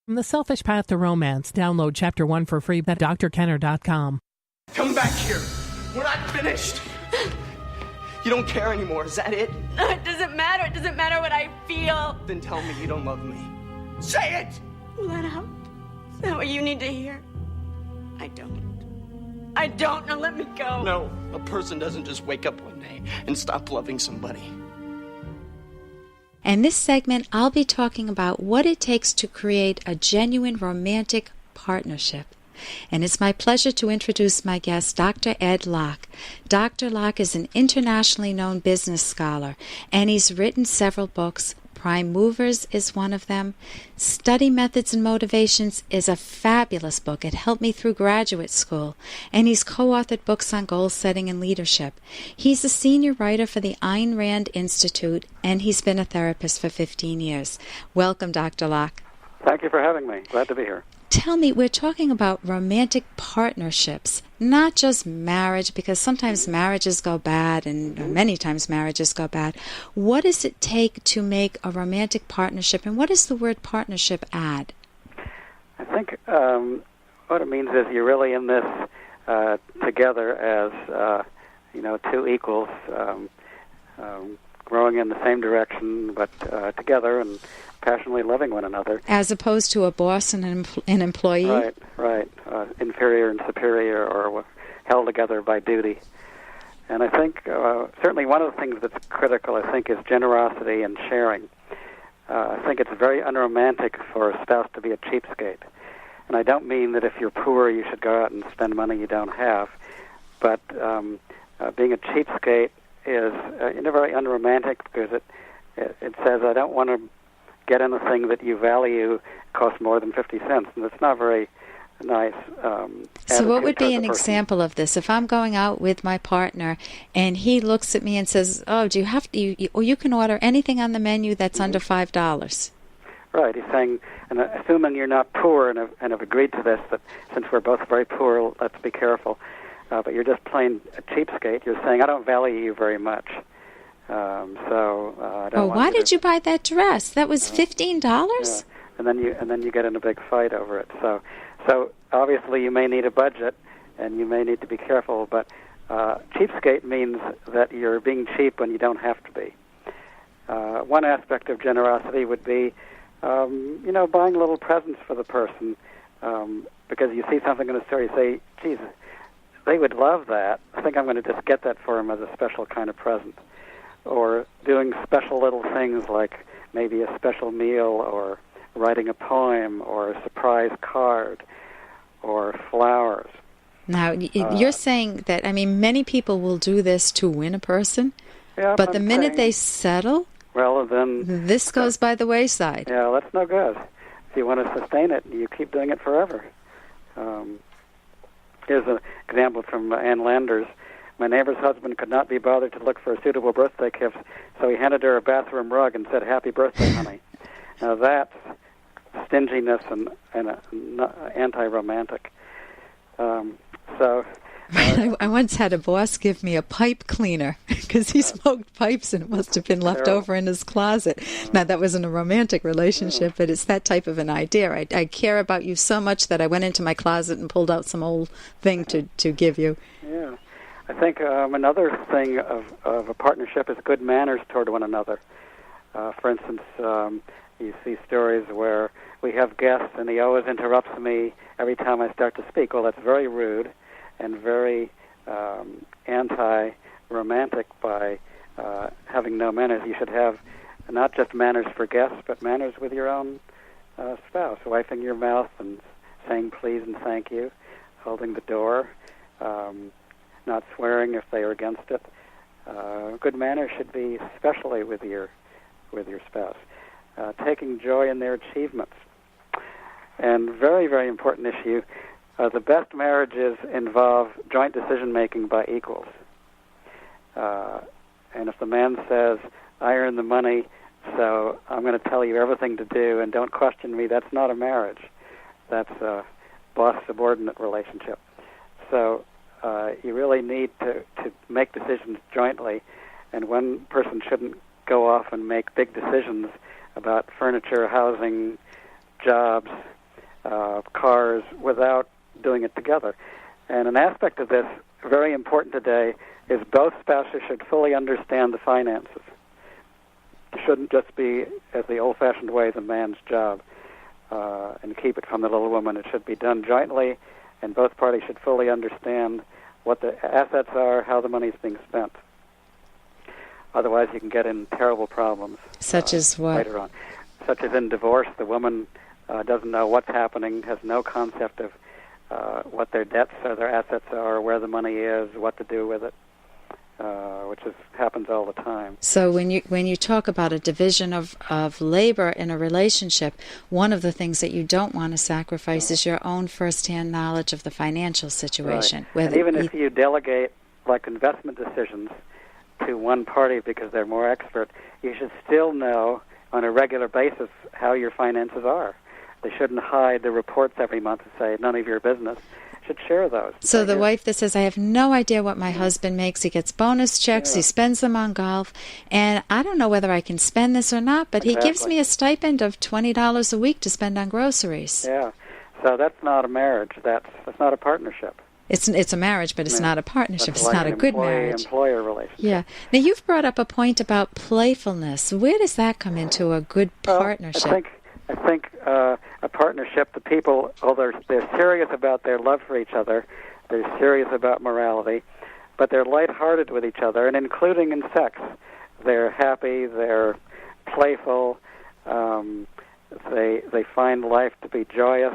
From The Selfish Path to Romance, download Chapter 1 for free at drkenner.com. Come back here. We're not finished. You don't care anymore, is that it? No, it doesn't matter. It doesn't matter what I feel. Then tell me you don't love me. Say it! Let out. Is that what you need to hear? I don't. Now let me go. No, a person doesn't just wake up one day and stop loving somebody. In this segment, I'll be talking about what it takes to create a genuine romantic partnership. And it's my pleasure to introduce my guest, Dr. Ed Locke. Dr. Locke is an internationally known business scholar, and he's written several books. Prime Movers is one of them. Study Methods and Motivations is a fabulous book. It helped me through graduate school. And he's co-authored books on goal setting and leadership. He's a senior writer for the Ayn Rand Institute, and he's been a therapist for 15 years. Welcome, Dr. Locke. Thank you for having me. Glad to be here. Tell me, we're talking about romantic partnerships, not just marriage, because sometimes marriages go bad and many times marriages go bad. What does it take to make a romantic partnership, and what does the word partnership add? I think what it means is you're really in this together as, two equals, growing in the same direction, but together and passionately loving one another. As opposed to a boss and an employee? Right. Inferior and superior, or held together by duty. And I think certainly one of the things that's critical, I think, is generosity and sharing. I think it's very unromantic for a spouse to be a cheapskate. And I don't mean that if you're poor you should go out and spend money you don't have, but being a cheapskate is very unromantic, because it says, I don't want to get anything that you value costs more than 50 cents, and it's not very nice. So what would be an example of this? If I'm going out with my partner and he looks at me and says, oh, do you have to, or you can order anything on the menu that's under $5. Right, he's saying, and assuming you're not poor and have agreed to this, that since we're both very poor, let's be careful, but you're just plain a cheapskate, you're saying, I don't value you very much. I don't want why did you buy that dress? That was $15? Yeah. And then you get in a big fight over it. So obviously you may need a budget, and you may need to be careful. But cheapskate means that you're being cheap when you don't have to be. One aspect of generosity would be, buying little presents for the person, because you see something in the store, you say, "Geez, they would love that. I think I'm going to just get that for them as a special kind of present." Or doing special little things like maybe a special meal, or writing a poem, or a surprise card, or flowers. Now, you're saying that, many people will do this to win a person, but the minute they settle, well, then this goes by the wayside. Yeah, that's no good. If you want to sustain it, you keep doing it forever. Here's an example from Ann Landers. My neighbor's husband could not be bothered to look for a suitable birthday gift, so he handed her a bathroom rug and said, "Happy birthday, honey." Now that's stinginess and anti-romantic. I once had a boss give me a pipe cleaner because he smoked pipes and it must have been left over in his closet. Now, that wasn't a romantic relationship, but it's that type of an idea. I care about you so much that I went into my closet and pulled out some old thing to give you. Yeah. I think another thing of a partnership is good manners toward one another. For instance, you see stories where we have guests and he always interrupts me every time I start to speak. Well, that's very rude and very anti-romantic by having no manners. You should have not just manners for guests, but manners with your own spouse, wiping your mouth and saying please and thank you, holding the door, not swearing if they are against it. Good manners should be especially with your spouse. Taking joy in their achievements. And very, very important issue, the best marriages involve joint decision-making by equals. And if the man says, I earn the money, so I'm going to tell you everything to do and don't question me, that's not a marriage. That's a boss-subordinate relationship. So you really need to make decisions jointly, and one person shouldn't go off and make big decisions about furniture, housing, jobs, cars without doing it together. And an aspect of this, very important today, is both spouses should fully understand the finances. It shouldn't just be, as the old-fashioned way, the man's job and keep it from the little woman. It should be done jointly, and both parties should fully understand what the assets are, how the money is being spent. Otherwise, you can get in terrible problems. Such as what? Later on. Such as in divorce, the woman doesn't know what's happening, has no concept of what their debts or their assets are, where the money is, what to do with it, which happens all the time. So when you talk about a division of labor in a relationship, one of the things that you don't want to sacrifice is your own first-hand knowledge of the financial situation. Right. And even if you delegate, like, investment decisions to one party because they're more expert, you should still know on a regular basis how your finances are. They shouldn't hide the reports every month and say, none of your business. Should share those. So the wife that says, I have no idea what my husband makes. He gets bonus checks. He spends them on golf. And I don't know whether I can spend this or not, but he gives me a stipend of $20 a week to spend on groceries. Yeah. So that's not a marriage. That's not a partnership. It's a marriage, but it's not a partnership. It's like not a good marriage. Employer relationship. Yeah. Now, you've brought up a point about playfulness. Where does that come into a good partnership? I think a partnership, the people, although they're serious about their love for each other, they're serious about morality, but they're lighthearted with each other, and including in sex. They're happy, they're playful, they find life to be joyous,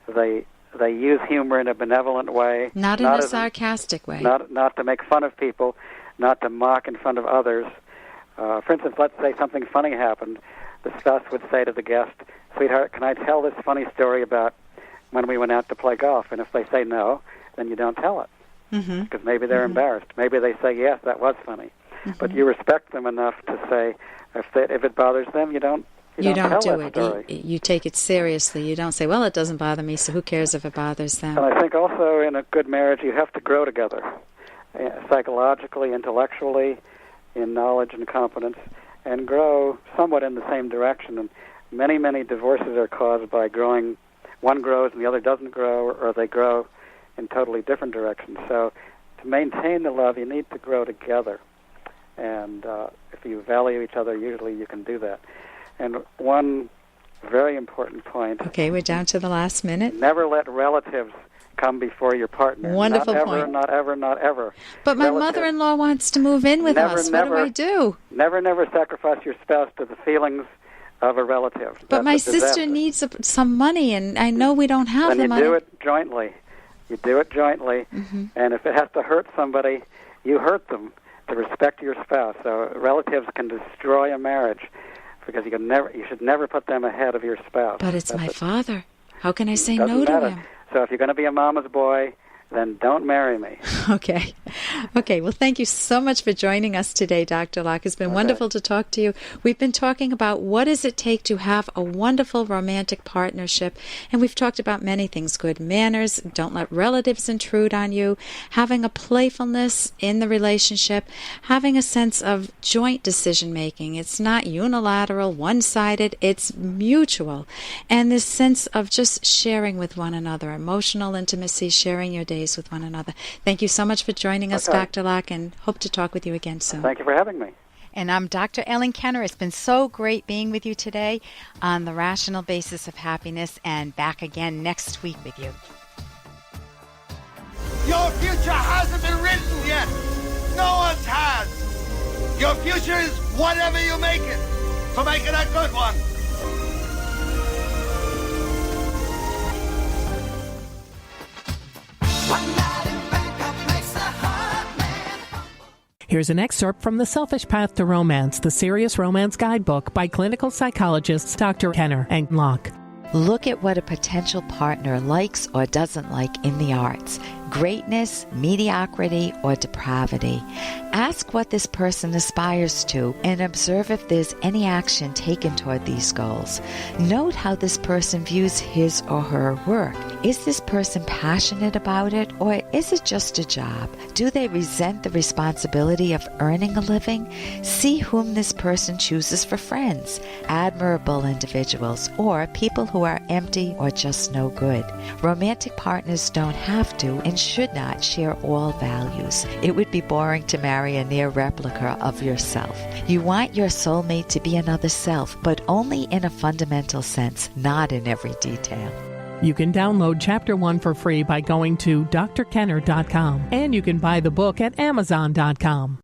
they use humor in a benevolent way. Not in a sarcastic way. Not to make fun of people, not to mock in front of others. For instance, let's say something funny happened. The spouse would say to the guest, sweetheart, can I tell this funny story about when we went out to play golf? And if they say no, then you don't tell it. Because maybe they're embarrassed. Maybe they say, yes, that was funny. But you respect them enough to say, if it bothers them, you don't tell do that story. You take it seriously. You don't say, well, it doesn't bother me, so who cares if it bothers them? And I think also in a good marriage, you have to grow together, psychologically, intellectually, in knowledge and competence, and grow somewhat in the same direction. And many, many divorces are caused by one grows and the other doesn't grow, or they grow in totally different directions. So to maintain the love, you need to grow together. And if you value each other, usually you can do that. And one very important point. Okay, we're down to the last minute. Never let relatives come before your partner. Wonderful point. Not ever. But my mother-in-law wants to move in with us. What do I do? Never sacrifice your spouse to the feelings of a relative. But my sister needs some money, and I know we don't have the money. Then you do it jointly. And if it has to hurt somebody, you hurt them to respect your spouse. So relatives can destroy a marriage because you should never put them ahead of your spouse. But it's my father. How can I say no to him? So if you're going to be a mama's boy, then don't marry me. Okay. Well, thank you so much for joining us today, Dr. Locke. It's been wonderful to talk to you. We've been talking about what does it take to have a wonderful romantic partnership, and we've talked about many things: good manners, don't let relatives intrude on you, having a playfulness in the relationship, having a sense of joint decision-making. It's not unilateral, one-sided, it's mutual, and this sense of just sharing with one another, emotional intimacy, sharing your days with one another. Thank you so much for joining us, Dr. Locke, and hope to talk with you again soon. Thank you for having me. And I'm Dr. Ellen Kenner. It's been so great being with you today on the Rational Basis of Happiness, and back again next week with you. Your future hasn't been written yet. No one's has. Your future is whatever you make it. So make it a good one. Here's an excerpt from The Selfish Path to Romance, the Serious Romance Guidebook by clinical psychologists Dr. Kenner and Locke. Look at what a potential partner likes or doesn't like in the arts. Greatness, mediocrity, or depravity. Ask what this person aspires to and observe if there's any action taken toward these goals. Note how this person views his or her work. Is this person passionate about it, or is it just a job? Do they resent the responsibility of earning a living? See whom this person chooses for friends, admirable individuals, or people who are empty or just no good. Romantic partners don't have to and should not share all values. It would be boring to marry a near replica of yourself. You want your soulmate to be another self, but only in a fundamental sense, not in every detail. You can download Chapter 1 for free by going to drkenner.com, and you can buy the book at amazon.com.